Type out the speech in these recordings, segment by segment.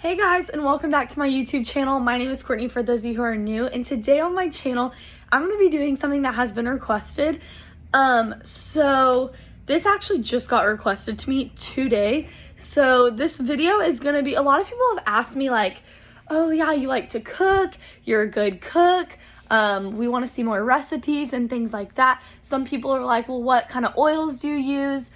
Hey guys, and welcome back to my YouTube channel. My name is Courtney for those of you who are new, and today on my channel I'm going to be doing something that has been requested. So this actually just got requested to me today. So this video is going to be, a lot of people have asked me like, oh yeah, you like to cook, you're a good cook, we want to see more recipes and things like that. Some people are like, well, what kind of oils do you use?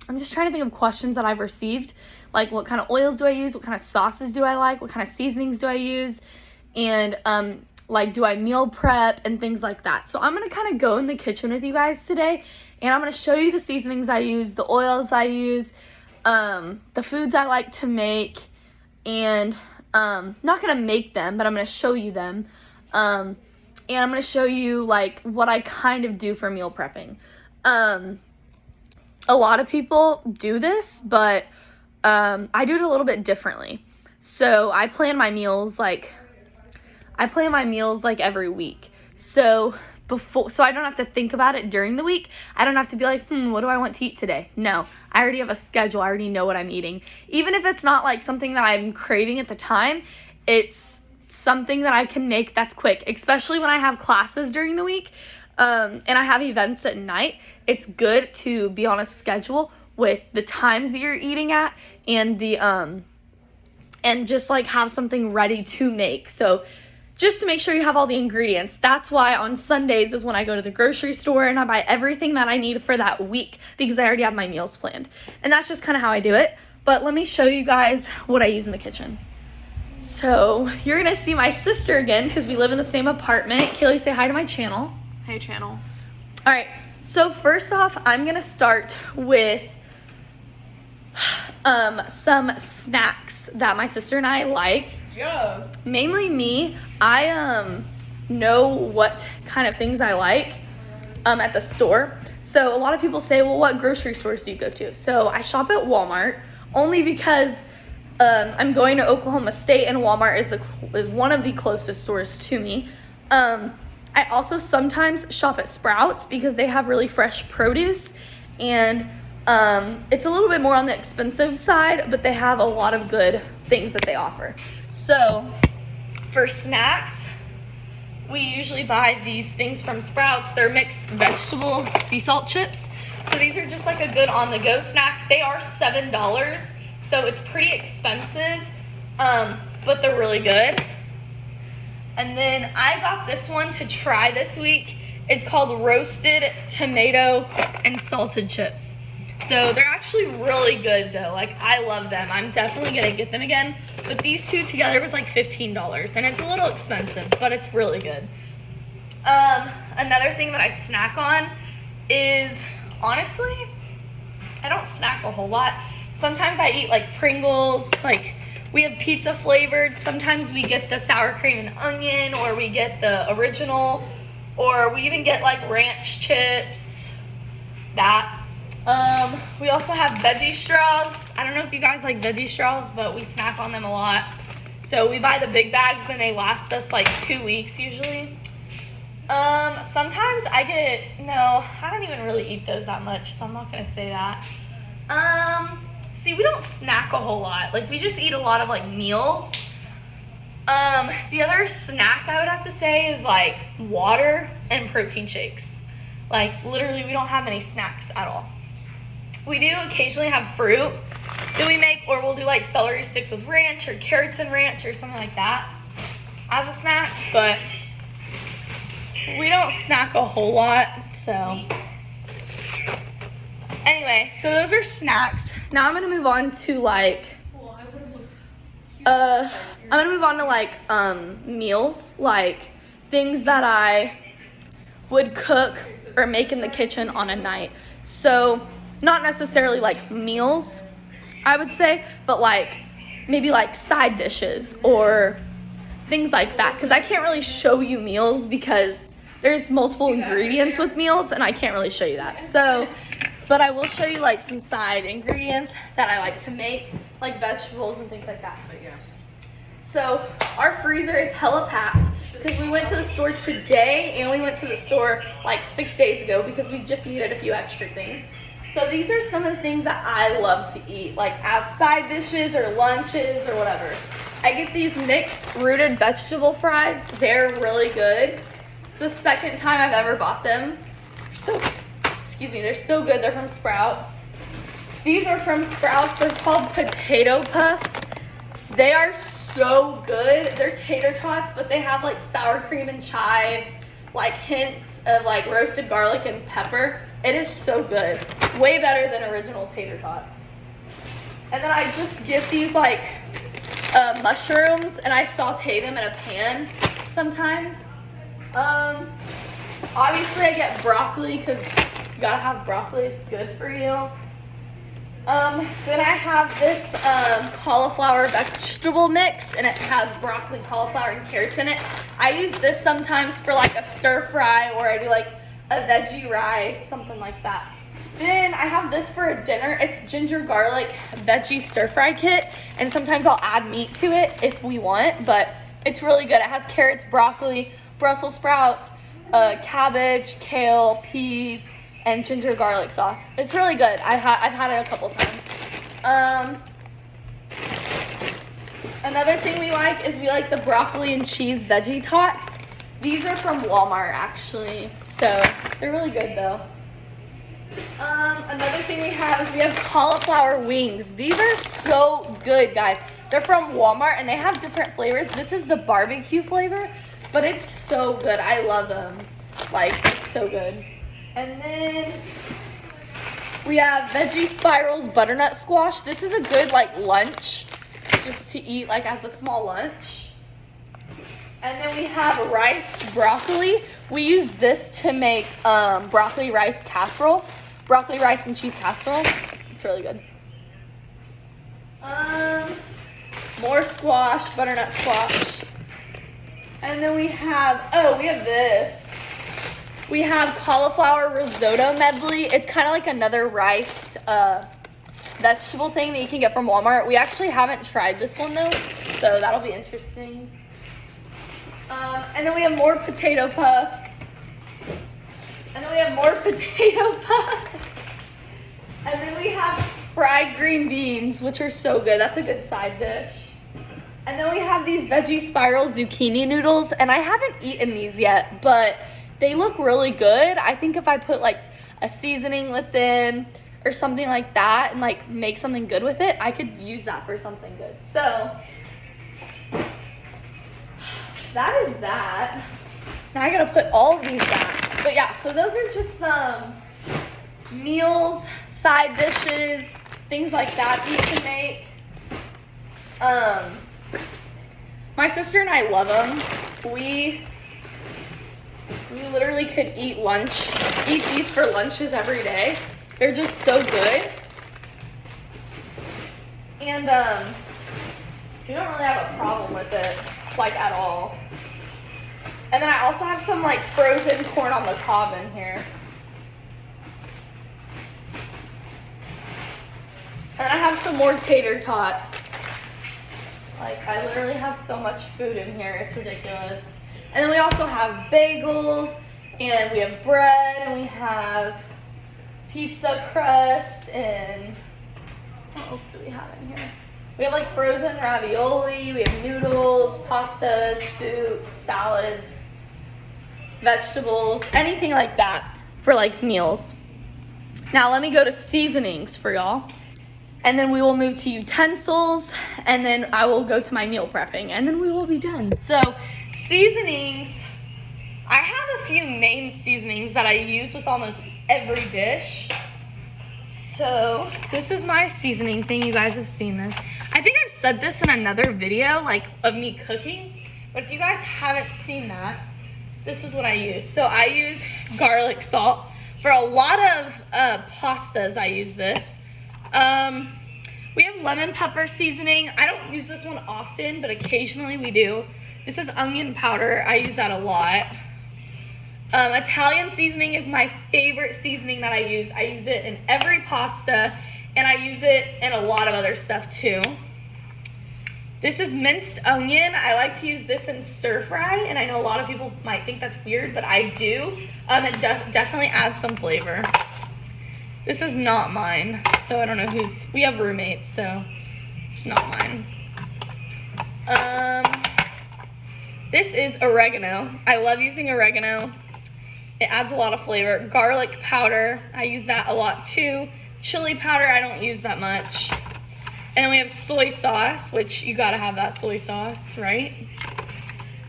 I'm just trying to think of questions that I've received. Like, what kind of oils do I use? What kind of sauces do I like? What kind of seasonings do I use? And, do I meal prep and things like that? So I'm going to kind of go in the kitchen with you guys today, and I'm going to show you the seasonings I use, the oils I use, the foods I like to make, and not going to make them, but I'm going to show you them. And I'm going to show you, like, what I kind of do for meal prepping. A lot of people do this, but I do it a little bit differently. So I plan my meals like every week. So I don't have to think about it during the week. I don't have to be like, what do I want to eat today? No, I already have a schedule. I already know what I'm eating. Even if it's not like something that I'm craving at the time, it's something that I can make that's quick, especially when I have classes during the week. And I have events at night. It's good to be on a schedule with the times that you're eating at and and just like have something ready to make. So just to make sure you have all the ingredients. That's why on Sundays is when I go to the grocery store and I buy everything that I need for that week because I already have my meals planned. And that's just kind of how I do it. But let me show you guys what I use in the kitchen. So you're going to see my sister again because we live in the same apartment. Kaylee, say hi to my channel. Hey, channel. All right, so first off, I'm gonna start with some snacks that my sister and I like. Yeah. Mainly me. I know what kind of things I like at the store. So a lot of people say, well, what grocery stores do you go to? So I shop at Walmart only because I'm going to Oklahoma State and Walmart is one of the closest stores to me. I also sometimes shop at Sprouts because they have really fresh produce, and it's a little bit more on the expensive side, but they have a lot of good things that they offer. So for snacks, we usually buy these things from Sprouts. They're mixed vegetable sea salt chips. So these are just like a good on-the-go snack. They are $7, so it's pretty expensive, but they're really good. And then I got this one to try this week. It's called roasted tomato and salted chips. So they're actually really good though. Like, I love them. I'm definitely gonna get them again. But these two together was like $15, and it's a little expensive, but it's really good. Another thing that I snack on is, honestly, I don't snack a whole lot. Sometimes I eat like Pringles, like we have pizza flavored. Sometimes we get the sour cream and onion, or we get the original, or we even get like ranch chips, that. We also have veggie straws. I don't know if you guys like veggie straws, but we snack on them a lot. So we buy the big bags and they last us like 2 weeks usually. Sometimes I don't even really eat those that much, so I'm not gonna say that. See, we don't snack a whole lot. Like, we just eat a lot of, like, meals. The other snack I would have to say is, like, water and protein shakes. Like, literally, we don't have any snacks at all. We do occasionally have fruit that we make, or we'll do, like, celery sticks with ranch or carrots and ranch or something like that as a snack. But we don't snack a whole lot, so... Anyway, so those are snacks. Now I'm gonna move on to meals, like things that I would cook or make in the kitchen on a night. So not necessarily like meals, I would say, but like maybe like side dishes or things like that. Because I can't really show you meals because there's multiple ingredients with meals and I can't really show you that. But I will show you like some side ingredients that I like to make, like vegetables and things like that. So our freezer is hella packed because we went to the store today and we went to the store like 6 days ago because we just needed a few extra things. So these are some of the things that I love to eat, like as side dishes or lunches or whatever. I get these mixed rooted vegetable fries. They're really good. It's the second time I've ever bought them. They're so good. They're from Sprouts. These are from Sprouts. They're called potato puffs. They are so good. They're tater tots, but they have like sour cream and chive, like hints of like roasted garlic and pepper. It is so good. Way better than original tater tots. And then I just get these like mushrooms and I saute them in a pan sometimes. Obviously I get broccoli because you gotta have broccoli, it's good for you. Then I have this cauliflower vegetable mix, and it has broccoli, cauliflower, and carrots in it. I use this sometimes for like a stir fry, or I do like a veggie rice, something like that. Then I have this for a dinner. It's ginger garlic veggie stir fry kit, and sometimes I'll add meat to it if we want, but it's really good. It has carrots, broccoli, Brussels sprouts, cabbage, kale, peas, and ginger garlic sauce. It's really good. I've had it a couple times. Another thing we like the broccoli and cheese veggie tots. These are from Walmart actually, so they're really good though. Another thing we have cauliflower wings. These are so good, guys. They're from Walmart and they have different flavors. This is the barbecue flavor, but it's so good. I love them. Like, it's so good. And then we have veggie spirals butternut squash. This is a good like lunch just to eat like as a small lunch. And then we have rice broccoli. We use this to make broccoli rice casserole. Broccoli rice and cheese casserole. It's really good. More squash, butternut squash. And then we have this. We have cauliflower risotto medley. It's kind of like another riced vegetable thing that you can get from Walmart. We actually haven't tried this one though, so that'll be interesting. And then we have more potato puffs. And then we have fried green beans, which are so good. That's a good side dish. And then we have these veggie spiral zucchini noodles, and I haven't eaten these yet, but they look really good. I think if I put like a seasoning with them or something like that and like make something good with it, I could use that for something good. So that is that. Now I gotta put all of these back. But yeah, so those are just some meals, side dishes, things like that you can make. My sister and I love them. We literally could eat these for lunches every day. They're just so good. And we don't really have a problem with it, like at all. And then I also have some like frozen corn on the cob in here. And I have some more tater tots. Like, I literally have so much food in here, it's ridiculous. And then we also have bagels, and we have bread, and we have pizza crust, and what else do we have in here? We have like frozen ravioli, we have noodles, pastas, soups, salads, vegetables, anything like that for like meals. Now let me go to seasonings for y'all. And then we will move to utensils, and then I will go to my meal prepping, and then we will be done. So seasonings, I have a few main seasonings that I use with almost every dish. So this is my seasoning thing. You guys have seen this. I think I've said this in another video, like of me cooking, but if you guys haven't seen that, this is what I use. So I use garlic salt. For a lot of pastas, I use this. We have lemon pepper seasoning. I don't use this one often, but occasionally we do. This is onion powder. I use that a lot. Italian seasoning is my favorite seasoning that I use. I use it in every pasta, and I use it in a lot of other stuff too. This is minced onion. I like to use this in stir fry, and I know a lot of people might think that's weird, but I do. It definitely adds some flavor. This is not mine, so I don't know who's, we have roommates, so it's not mine. This is oregano. I love using oregano. It adds a lot of flavor. Garlic powder, I use that a lot too. Chili powder, I don't use that much. And we have soy sauce, which you gotta have that soy sauce, right?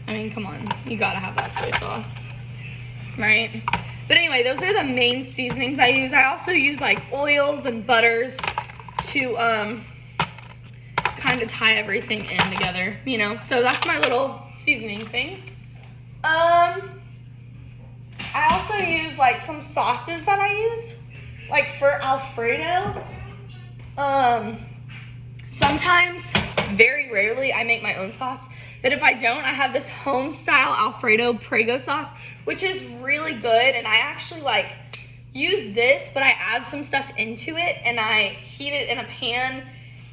I mean, come on, you gotta have that soy sauce, right? But anyway, those are the main seasonings I use. I also use like oils and butters to kind of tie everything in together, you know? So that's my little seasoning thing. I also use like some sauces that I use, like for Alfredo. Sometimes, very rarely, I make my own sauce. But if I don't, I have this home-style Alfredo Prego sauce, which is really good. And I actually like use this, but I add some stuff into it and I heat it in a pan.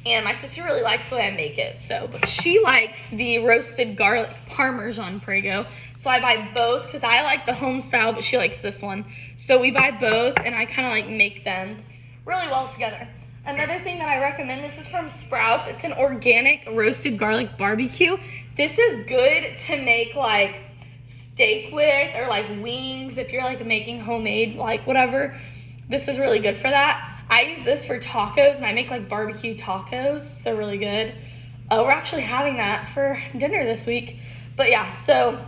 And my sister really likes the way I make it. So, but she likes the roasted garlic Parmesan Prego. So I buy both because I like the home style, but she likes this one. So we buy both and I kind of like make them really well together. Another thing that I recommend, this is from Sprouts. It's an organic roasted garlic barbecue. This is good to make like steak with or like wings if you're like making homemade, like whatever. This is really good for that. I use this for tacos and I make like barbecue tacos. They're really good. We're actually having that for dinner this week. But yeah, so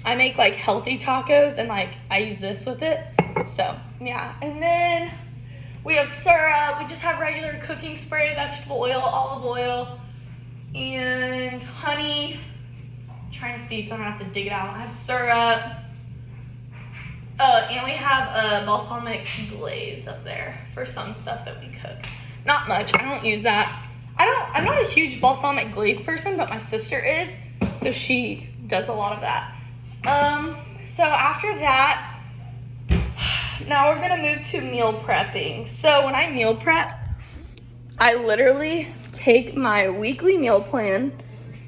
I make like healthy tacos and like I use this with it. So yeah, and then we have syrup. We just have regular cooking spray, vegetable oil, olive oil, and honey. I'm trying to see so I don't have to dig it out. I have syrup. And we have a balsamic glaze up there for some stuff that we cook. Not much. I don't use that. I'm not a huge balsamic glaze person, but my sister is, so she does a lot of that. So after that, now we're gonna move to meal prepping. So when I meal prep, I literally take my weekly meal plan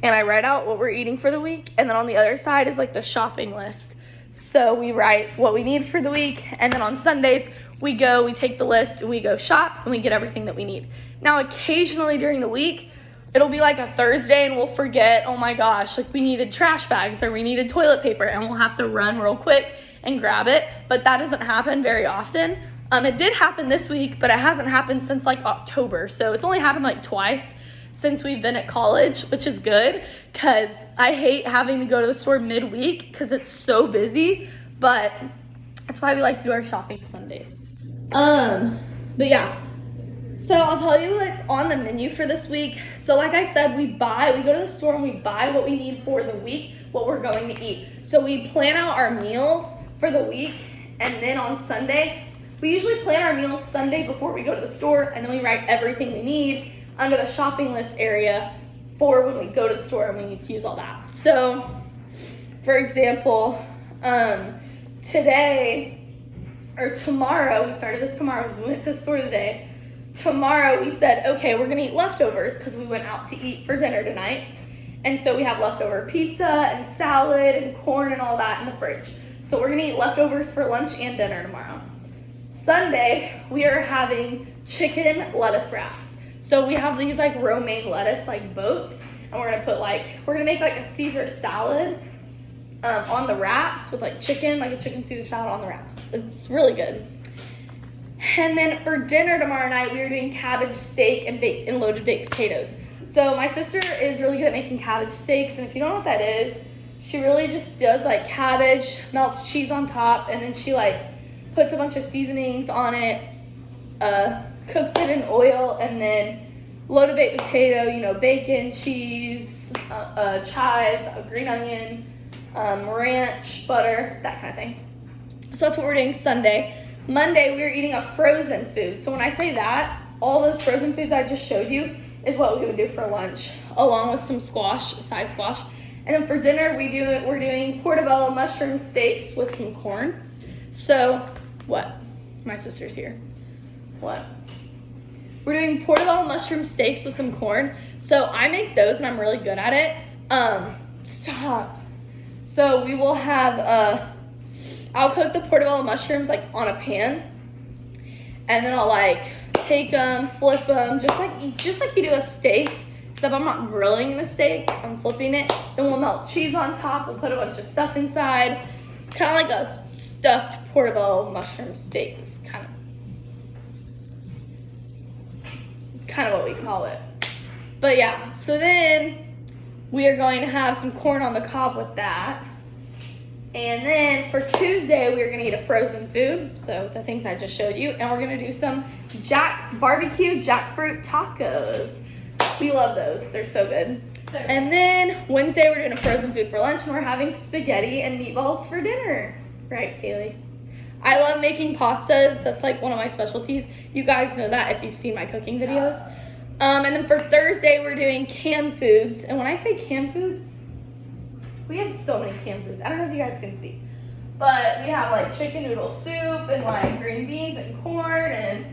and I write out what we're eating for the week, and then on the other side is like the shopping list. So we write what we need for the week, and then on Sundays, we take the list, we go shop, and we get everything that we need. Now, occasionally during the week, it'll be like a Thursday, and we'll forget, oh my gosh, like we needed trash bags, or we needed toilet paper, and we'll have to run real quick and grab it, but that doesn't happen very often. It did happen this week, but it hasn't happened since like October, so it's only happened like twice since we've been at college, which is good because I hate having to go to the store midweek because it's so busy, but that's why we like to do our shopping Sundays. But yeah, so I'll tell you what's on the menu for this week. So like I said, we go to the store and we buy what we need for the week, what we're going to eat. So we plan out our meals for the week, and then on Sunday, we usually plan our meals Sunday before we go to the store, and then we write everything we need under the shopping list area for when we go to the store and we need to use all that. So, for example, tomorrow, we started this tomorrow because we went to the store today. Tomorrow we said, okay, we're gonna eat leftovers because we went out to eat for dinner tonight. And so we have leftover pizza and salad and corn and all that in the fridge. So we're gonna eat leftovers for lunch and dinner tomorrow. Sunday, we are having chicken lettuce wraps. So we have these like romaine lettuce like boats, and we're gonna make like a Caesar salad on the wraps with like chicken, like a chicken Caesar salad on the wraps. It's really good. And then for dinner tomorrow night, we are doing cabbage steak and loaded baked potatoes. So my sister is really good at making cabbage steaks, and if you don't know what that is, she really just does like cabbage, melts cheese on top, and then she like puts a bunch of seasonings on it, cooks it in oil, and then loaded baked potato, bacon, cheese, chives, green onion, ranch, butter, that kind of thing. So that's what we're doing Sunday. Monday, we're eating a frozen food. So when I say that, all those frozen foods I just showed you is what we would do for lunch, along with some side squash. And then for dinner, we're doing portobello mushroom steaks with some corn. So, what? My sister's here. What? We're doing portobello mushroom steaks with some corn. So I make those and I'm really good at it. Stop. So we will have, I'll cook the portobello mushrooms like on a pan. and then I'll like take them, flip them, just like you do a steak. Except I'm not grilling the steak, I'm flipping it. Then we'll melt cheese on top. We'll put a bunch of stuff inside. It's kind of like a stuffed portobello mushroom steak. It's kind of what we call it. But yeah, so then we are going to have some corn on the cob with that. And then for Tuesday, we are going to eat a frozen food. So the things I just showed you. And we're going to do some barbecue jackfruit tacos. We love those. They're so good. And then Wednesday, we're doing a frozen food for lunch. And we're having spaghetti and meatballs for dinner. Right, Kaylee? I love making pastas. That's like one of my specialties. You guys know that if you've seen my cooking videos. And then for Thursday, we're doing canned foods. And when I say canned foods, we have so many canned foods. I don't know if you guys can see. But we have like chicken noodle soup and like green beans and corn. And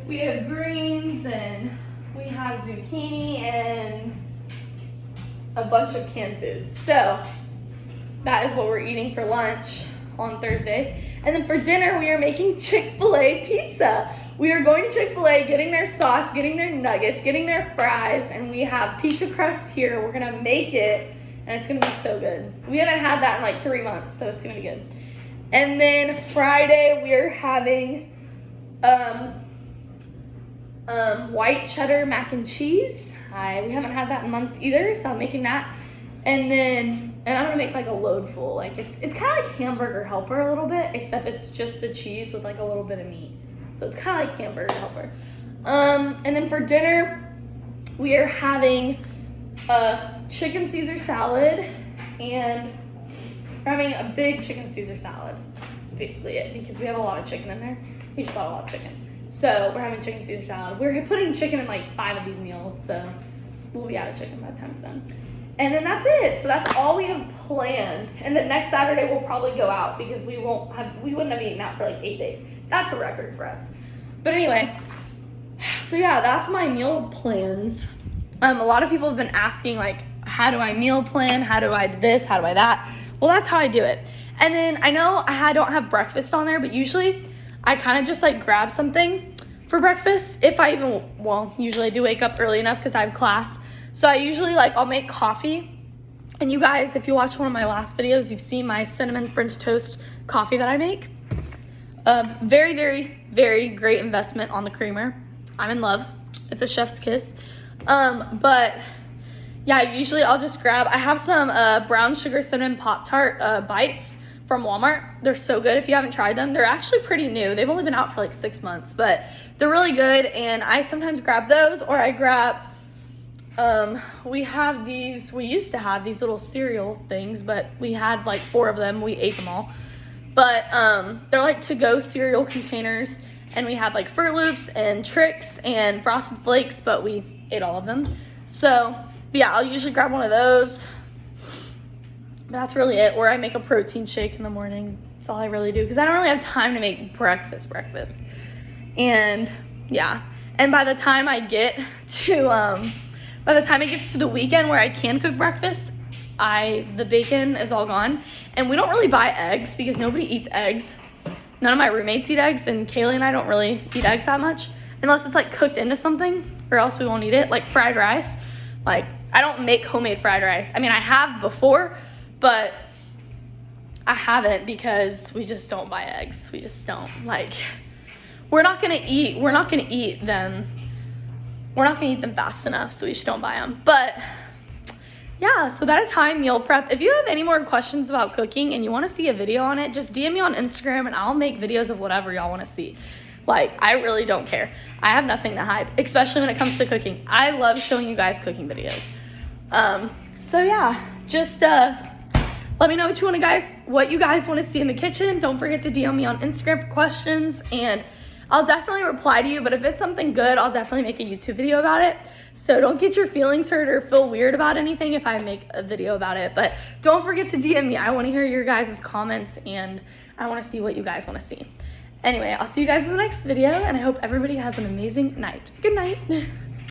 we have greens and we have zucchini and a bunch of canned foods. So that is what we're eating for lunch on Thursday. And then for dinner, we are making Chick-fil-A pizza. We are going to Chick-fil-A, getting their sauce, getting their nuggets, getting their fries, and we have pizza crust here. We're gonna make it, and it's gonna be so good. We haven't had that in like 3 months, so it's gonna be good. And then Friday, we're having white cheddar mac and cheese. We haven't had that in months either, so I'm making that. And I'm gonna make like a load full. Like it's kind of like Hamburger Helper a little bit, except it's just the cheese with like a little bit of meat. So it's kind of like Hamburger Helper. And then for dinner, we are having a chicken Caesar salad, and we're having a big chicken Caesar salad. Basically it, because we have a lot of chicken in there. We just bought a lot of chicken. So we're having chicken Caesar salad. We're putting chicken in like 5 of these meals, so we'll be out of chicken by the time it's done. And then that's it. So that's all we have planned. And then next Saturday we'll probably go out because we wouldn't have eaten out for like 8 days. That's a record for us. But anyway, so yeah, that's my meal plans. A lot of people have been asking like, how do I meal plan? How do I do this? How do I that? Well, that's how I do it. And then I know I don't have breakfast on there, but usually I kind of just like grab something for breakfast. Usually I do wake up early enough because I have class. So I usually I'll make coffee. And you guys, if you watch one of my last videos, you've seen my cinnamon French toast coffee that I make. Very, very, very great investment on the creamer. I'm in love. It's a chef's kiss. But yeah, usually I'll just grab, I have some brown sugar cinnamon Pop-Tart bites from Walmart. They're so good if you haven't tried them. They're actually pretty new. They've only been out for like 6 months, but they're really good. And I sometimes grab those, or I grab, we used to have these little cereal things, but we had like 4 of them. We ate them all. But they're like to-go cereal containers, and we had like Fruit Loops and Trix and Frosted Flakes, but we ate all of them. So yeah, I'll usually grab one of those. But that's really it. Or I make a protein shake in the morning. That's all I really do, because I don't really have time to make breakfast. And yeah, and by the time it gets to the weekend where I can cook breakfast, the bacon is all gone. And we don't really buy eggs because nobody eats eggs. None of my roommates eat eggs, and Kaylee and I don't really eat eggs that much unless it's like cooked into something, or else we won't eat it. Like fried rice. Like, I don't make homemade fried rice. I mean, I have before, but I haven't because we just don't buy eggs. We just don't. Like, we're not gonna eat them. We're not gonna eat them fast enough, so we just don't buy them. But yeah, so that is how I meal prep. If you have any more questions about cooking and you want to see a video on it, just DM me on Instagram and I'll make videos of whatever y'all want to see. Like, I really don't care. I have nothing to hide, especially when it comes to cooking. I love showing you guys cooking videos. So yeah, just let me know what you guys want to see in the kitchen. Don't forget to DM me on Instagram for questions, and I'll definitely reply to you. But if it's something good, I'll definitely make a YouTube video about it. So don't get your feelings hurt or feel weird about anything if I make a video about it. But don't forget to DM me. I want to hear your guys' comments, and I want to see what you guys want to see. Anyway, I'll see you guys in the next video, and I hope everybody has an amazing night. Good night.